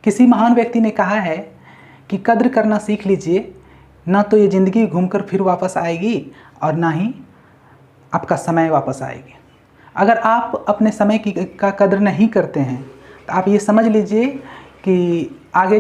किसी महान व्यक्ति ने कहा है कि कद्र करना सीख लीजिए, ना तो ये ज़िंदगी घूमकर फिर वापस आएगी और ना ही आपका समय वापस आएगी। अगर आप अपने समय का कद्र नहीं करते हैं तो आप ये समझ लीजिए कि आगे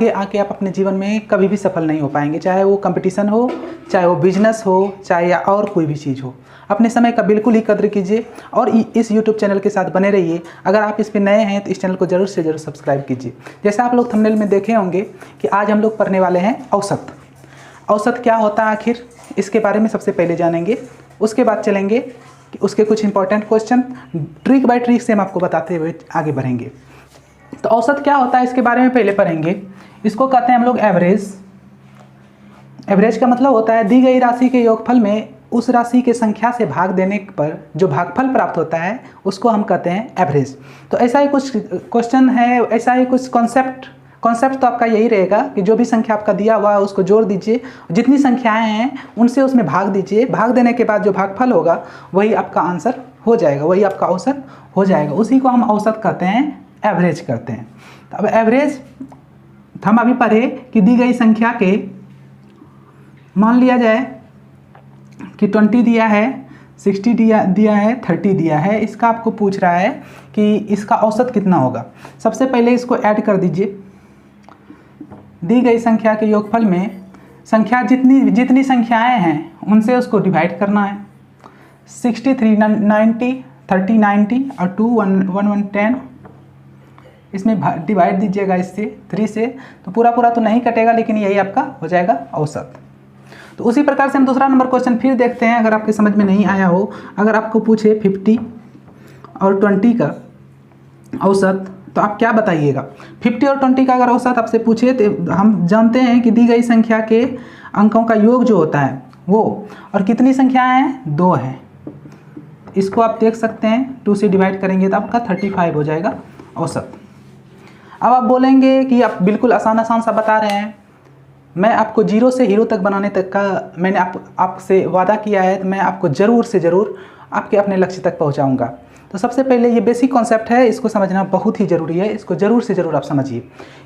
आके आप अपने जीवन में कभी भी सफल नहीं हो पाएंगे, चाहे वो कंपटीशन हो, चाहे वो बिजनेस हो, चाहे या और कोई भी चीज़ हो। अपने समय का बिल्कुल ही कद्र कीजिए और इस YouTube चैनल के साथ बने रहिए। अगर आप इस पर नए हैं तो इस चैनल को ज़रूर से ज़रूर सब्सक्राइब कीजिए। जैसे आप लोग थंबनेल में देखे होंगे कि आज हम लोग पढ़ने वाले हैं औसत। औसत क्या होता है आखिर, इसके बारे में सबसे पहले जानेंगे। उसके बाद चलेंगे कि उसके कुछ important question trick bye trick से हम आपको बताते हुए आगे बढ़ेंगे। तो औसत क्या होता है इसके बारे में पहले पढ़ेंगे। इसको कहते हैं हम लोग एवरेज। एवरेज का मतलब होता है दी गई राशि के योगफल में उस राशि के संख्या से भाग देने पर जो भागफल प्राप्त होता है उसको हम कहते हैं एवरेज। तो ऐसा ही कुछ क्वेश्चन है, ऐसा ही कुछ कॉन्सेप्ट तो आपका यही रहेगा कि जो भी संख्या आपका दिया हुआ है उसको जोड़ दीजिए, जितनी संख्याएं हैं उनसे उसमें भाग दीजिए, भाग देने के बाद जो भागफल होगा वही आपका आंसर हो जाएगा, वही आपका औसत हो जाएगा। उसी को हम औसत कहते हैं, एवरेज करते हैं। तो अब एवरेज हम अभी पढ़े कि दी गई संख्या के, मान लिया जाए कि 20 दिया है, 60 दिया है, 30 दिया है, इसका आपको पूछ रहा है कि इसका औसत कितना होगा। सबसे पहले इसको ऐड कर दीजिए। दी गई संख्या के योगफल में संख्या जितनी संख्याएं हैं उनसे उसको डिवाइड करना है। 63 90, 30 90 और 2 1 1 10, इसमें डिवाइड दीजिएगा इससे 3 से, तो पूरा तो नहीं कटेगा, लेकिन यही आपका हो जाएगा औसत। तो उसी प्रकार से हम दूसरा नंबर क्वेश्चन फिर देखते हैं। अगर आपके समझ में नहीं आया हो, अगर आपको पूछे 50 और 20 का औसत, तो आप क्या बताइएगा। 50 और 20 का अगर औसत आपसे पूछे तो हम जानते हैं कि दी गई संख्या के अंकों का योग जो होता है वो, और कितनी संख्याएं हैं, 2 हैं। इसको आप देख सकते हैं, 2 से डिवाइड करेंगे तो आपका 35 हो जाएगा औसत। अब आप बोलेंगे कि आप बिल्कुल आसान सा बता रहे हैं, मैं आपको 0 से हीरो तक बनाने तक का मैंने आपसे वादा किया है, तो मैं आपको ज़रूर से ज़रूर आपके अपने लक्ष्य तक पहुंचाऊंगा। तो सबसे पहले ये बेसिक कॉन्सेप्ट है, इसको समझना बहुत ही ज़रूरी है। इसको ज़रूर से ज़रूर आप समझिए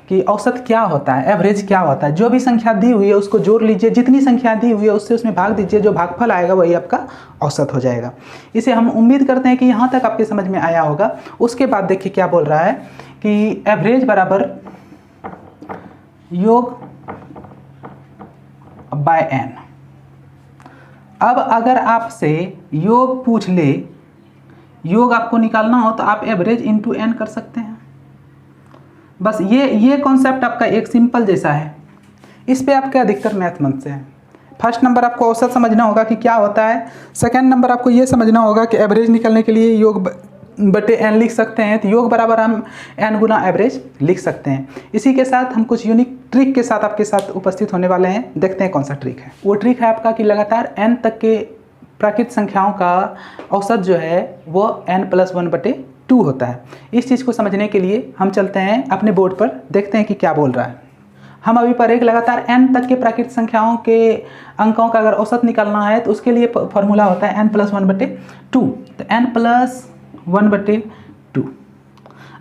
कि औसत क्या होता है, एवरेज क्या होता है। जो भी संख्या दी हुई है उसको जोड़ लीजिए, जितनी संख्या दी हुई है उससे उसमें भाग दीजिए, जो भागफल आएगा वही आपका औसत हो जाएगा। इसे हम उम्मीद करते हैं कि यहाँ तक आपके समझ में आया होगा। उसके बाद देखिए क्या बोल रहा है कि एवरेज बराबर योग बाय एन। अब अगर आपसे योग पूछ ले, योग आपको निकालना हो, तो आप एवरेज इंटू एन कर सकते हैं। बस ये कॉन्सेप्ट आपका एक सिंपल जैसा है, इस पे आपके अधिकतर मैथ मन से है। फर्स्ट नंबर आपको औसत समझना होगा कि क्या होता है। सेकंड नंबर आपको ये समझना होगा कि एवरेज निकालने के लिए योग बटे एन लिख सकते हैं, तो योग बराबर हम एन गुना एवरेज लिख सकते हैं। इसी के साथ हम कुछ यूनिक ट्रिक के साथ आपके साथ उपस्थित होने वाले हैं। देखते हैं कौन सा ट्रिक है। वो ट्रिक है आपका कि लगातार एन तक के प्राकृत संख्याओं का औसत जो है वो n+1/2 होता है। इस चीज़ को समझने के लिए हम चलते हैं अपने बोर्ड पर, देखते हैं कि क्या बोल रहा है। हम अभी पर एक लगातार n तक के प्राकृत संख्याओं के अंकों का अगर औसत निकालना है तो उसके लिए फॉर्मूला होता है n+1/2। तो n+1/2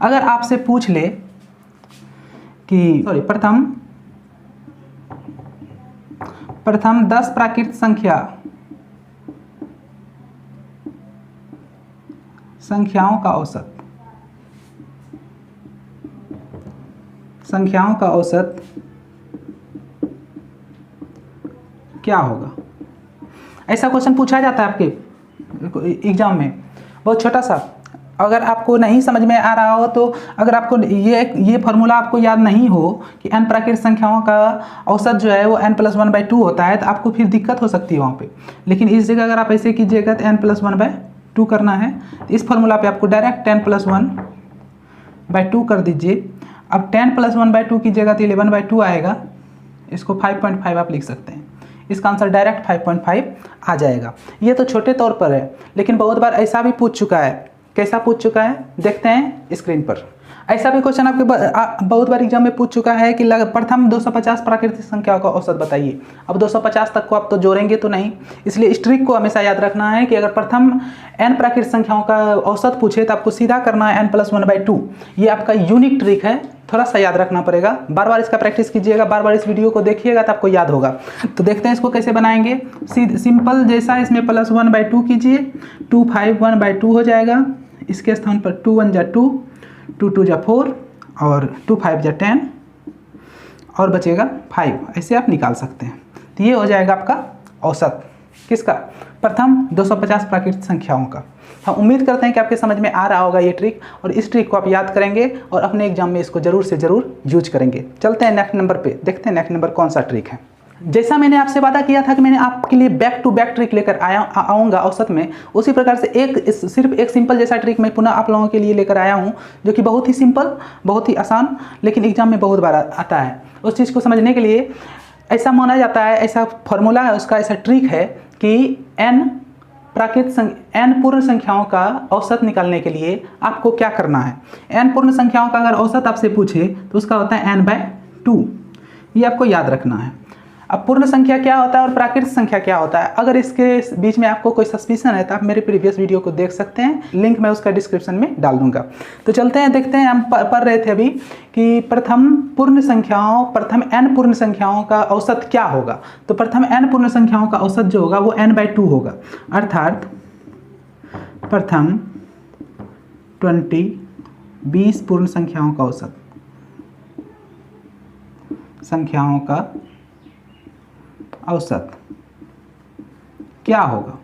अगर आपसे पूछ ले कि प्रथम 10 प्राकृत संख्याओं का औसत क्या होगा, ऐसा क्वेश्चन पूछा जाता है आपके एग्जाम में, बहुत छोटा सा। अगर आपको नहीं समझ में आ रहा हो, तो अगर आपको ये फार्मूला आपको याद नहीं हो कि n प्राकृत संख्याओं का औसत जो है वो n+1/2 होता है, तो आपको फिर दिक्कत हो सकती है वहाँ पे। लेकिन इस जगह अगर आप ऐसे कीजिएगा तो n+1/2 करना है, तो इस फार्मूला पे आपको डायरेक्ट 10+1/2 कर दीजिए। अब 10+1/2 कीजिएगा तो 11/2 आएगा। इसको 5.5 आप लिख सकते हैं। इसका आंसर डायरेक्ट 5.5 आ जाएगा। ये तो छोटे तौर पर है, लेकिन बहुत बार ऐसा भी पूछ चुका है। कैसा पूछ चुका है देखते हैं स्क्रीन पर। ऐसा भी क्वेश्चन आपके बहुत बार एग्जाम में पूछ चुका है कि प्रथम 250 प्राकृतिक संख्याओं का औसत बताइए। अब 250 तक को आप तो जोड़ेंगे तो नहीं, इसलिए इस ट्रिक को हमेशा याद रखना है कि अगर प्रथम n प्राकृतिक संख्याओं का औसत पूछे तो आपको सीधा करना है n+1/2। ये आपका यूनिक ट्रिक है, थोड़ा सा याद रखना पड़ेगा। बार बार इसका प्रैक्टिस कीजिएगा, बार बार इस वीडियो को देखिएगा तो आपको याद होगा। तो देखते हैं इसको कैसे बनाएंगे। सिंपल जैसा इसमें +1/2 कीजिए, 2 5 1/2 हो जाएगा। इसके स्थान पर 2 1 = 2, 2 2 = 4 और 2 5 = 10 और बचेगा 5। ऐसे आप निकाल सकते हैं। तो ये हो जाएगा आपका औसत किसका, प्रथम 250 प्राकृतिक संख्याओं का। हम उम्मीद करते हैं कि आपके समझ में आ रहा होगा ये ट्रिक, और इस ट्रिक को आप याद करेंगे और अपने एग्जाम में इसको जरूर से जरूर यूज करेंगे। चलते हैं नेक्स्ट नंबर पे, देखते हैं नेक्स्ट नंबर कौन सा ट्रिक है। जैसा मैंने आपसे वादा किया था कि मैंने आपके लिए बैक टू बैक ट्रिक लेकर आऊँगा औसत में, उसी प्रकार से सिर्फ एक सिंपल जैसा ट्रिक मैं पुनः आप लोगों के लिए लेकर आया हूँ, जो कि बहुत ही सिंपल, बहुत ही आसान, लेकिन एग्जाम में बहुत बार आता है। उस चीज़ को समझने के लिए ऐसा माना जाता है, ऐसा फॉर्मूला है उसका, ऐसा ट्रिक है कि n पूर्ण संख्याओं का औसत निकालने के लिए आपको क्या करना है। n पूर्ण संख्याओं का अगर औसत आपसे पूछे तो उसका होता है n/2। ये आपको याद रखना है। अब पूर्ण संख्या क्या होता है और प्राकृतिक संख्या क्या होता है, अगर इसके बीच में आपको कोई सस्पिशन है तो आप मेरे प्रीवियस वीडियो को देख सकते हैं, लिंक मैं उसका डिस्क्रिप्शन में डाल दूंगा। तो चलते हैं, देखते हैं। हम पढ़ रहे थे अभी कि प्रथम n पूर्ण संख्याओं का औसत क्या होगा। तो प्रथम n पूर्ण संख्याओं का औसत जो होगा वो n/2 होगा, अर्थात प्रथम 20 पूर्ण संख्याओं का औसत, संख्याओं का औसत क्या होगा।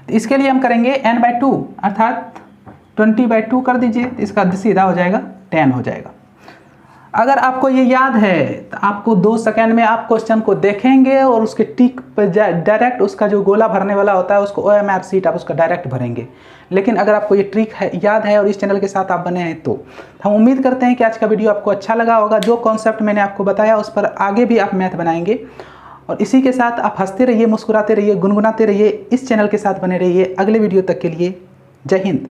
तो इसके लिए हम करेंगे n/2 अर्थात 20/2 कर दीजिए, इसका सीधा हो जाएगा 10 हो जाएगा। अगर आपको ये याद है तो आपको 2 सेकंड में आप क्वेश्चन को देखेंगे और उसके टिक पर डायरेक्ट उसका जो गोला भरने वाला होता है उसको OMR सीट आप उसका डायरेक्ट भरेंगे। लेकिन अगर आपको ये ट्रिक याद है और इस चैनल के साथ आप बने हैं तो हम उम्मीद करते हैं कि आज का वीडियो आपको अच्छा लगा होगा। जो कॉन्सेप्ट मैंने आपको बताया उस पर आगे भी आप मैथ बनाएंगे, और इसी के साथ आप हंसते रहिए, मुस्कुराते रहिए, गुनगुनाते रहिए, इस चैनल के साथ बने रहिए। अगले वीडियो तक के लिए जय हिंद।